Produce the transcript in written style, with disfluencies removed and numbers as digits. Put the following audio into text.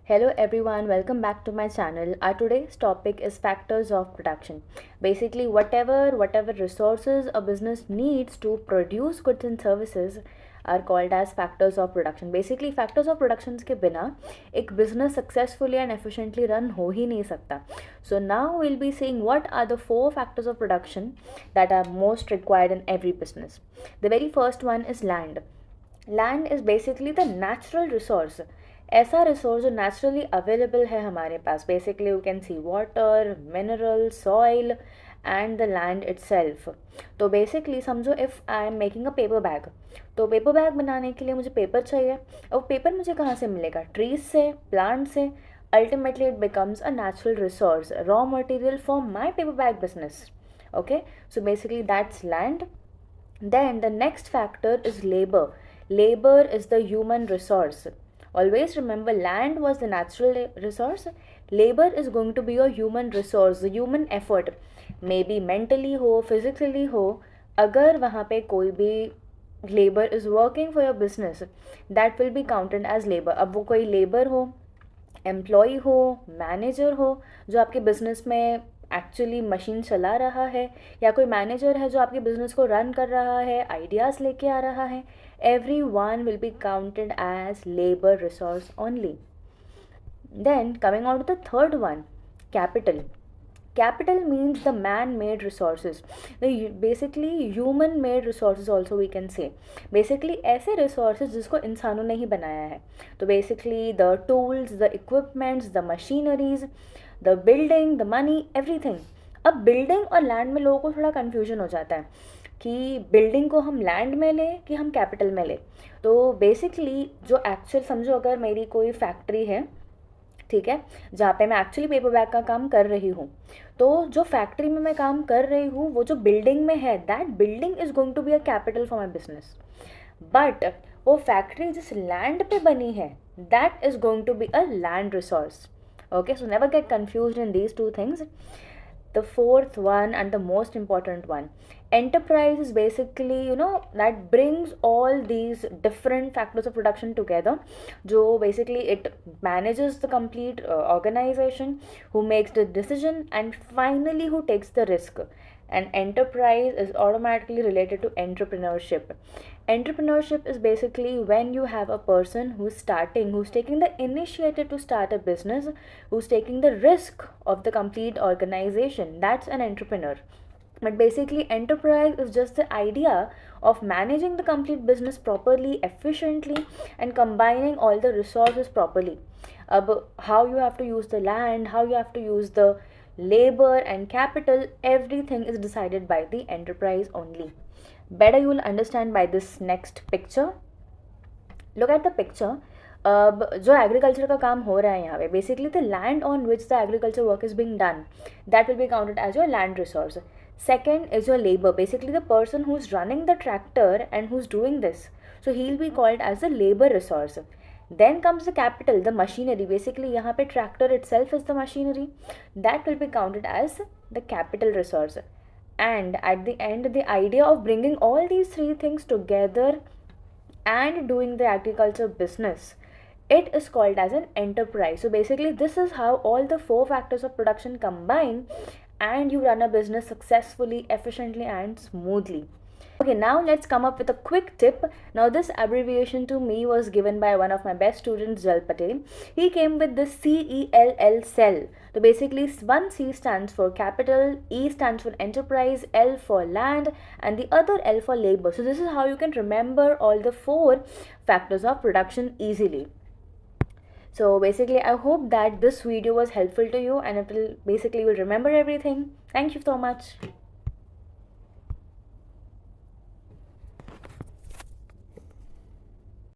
Hello everyone, welcome back to my channel. Our today's topic is factors of production. Basically, whatever resources a business needs to produce goods and services are called as factors of production. Basically, factors of production के बिना एक business successfully and efficiently run हो ही नहीं सकता. So now we'll be seeing what are the 4 factors of production that are most required in every business. The very first one is land. Land is basically the natural resource. ऐसा resource जो naturally available है हमारे पास. Basically you can see water, mineral, soil and the land itself. तो basically समझो if I am making a paper bag, तो paper bag बनाने के लिए मुझे पेपर चाहिए. और पेपर मुझे कहाँ से मिलेगा? ट्रीज से, प्लांट से. Ultimately it becomes a natural resource, raw material for my paper bag business. Okay, so basically that's land. Then the next factor is labor. Labor is the human resource. Always remember, land was the natural resource. Labor is going to be your human resource, the human effort. Maybe mentally हो, physically हो. अगर वहाँ पे कोई भी labor is working for your business, that will be counted as labor. अब वो कोई labor हो, एम्प्लॉई हो, मैनेजर हो, जो आपके बिजनेस में एक्चुअली मशीन चला रहा है, या कोई मैनेजर है जो आपके बिजनेस को रन कर रहा है, आइडियाज़ लेके आ रहा है, everyone will be counted as labor resource only. Then coming on to the third one, capital. Capital means the man-made resources, the basically human-made resources also we can say. Basically ऐसे resources जिसको इंसानों ने ही बनाया है. तो basically the tools, the equipments, the machineries, the building, the money, everything. अब building और land में लोगों को थोड़ा confusion हो जाता है कि बिल्डिंग को हम लैंड में लें कि हम कैपिटल में लें. तो बेसिकली जो एक्चुअल समझो, अगर मेरी कोई फैक्ट्री है, ठीक है, जहाँ पे मैं एक्चुअली पेपर बैग का काम कर रही हूँ, तो जो फैक्ट्री में मैं काम कर रही हूँ वो जो बिल्डिंग में है, that building is going to be a capital for my business. But वो फैक्ट्री जिस लैंड पे बनी है, that is going to be a land resource. Okay, so never get confused in these two things. The fourth one and the most important one, enterprise is basically, that brings all these different factors of production together. जो basically it manages the complete organization, who makes the decision, and finally who takes the risk. And enterprise is automatically related to entrepreneurship. Entrepreneurship is basically when you have a person who's taking the initiative to start a business, who's taking the risk of the complete organization. That's an entrepreneur. But basically, enterprise is just the idea of managing the complete business properly, efficiently, and combining all the resources properly. How you have to use the land, how you have to use the labor and capital, everything is decided by the enterprise only. Better you will understand by this next picture. Look at the picture. अब जो agriculture का काम हो रहा है यहाँ पे, basically the land on which the agriculture work is being done, that will be counted as your land resource. Second is your labor, basically the person who's running the tractor and who's doing this. So he'll be called as a labor resource. Then comes the capital, the machinery. Basically यहाँ पे tractor itself is the machinery. That will be counted as the capital resource. And at the end, the idea of bringing all these three things together and doing the agriculture business, it is called as an enterprise. So basically this is how all the 4 factors of production combine and you run a business successfully, efficiently, and smoothly. Okay, now let's come up with a quick tip. Now this abbreviation to me was given by one of my best students, Jal Patel. He came with the CELL, cell. So basically one C stands for capital, E stands for enterprise, L for land, and the other L for labor. So this is how you can remember all the 4 factors of production easily. So basically I hope that this video was helpful to you and it will basically will remember everything. Thank you so much.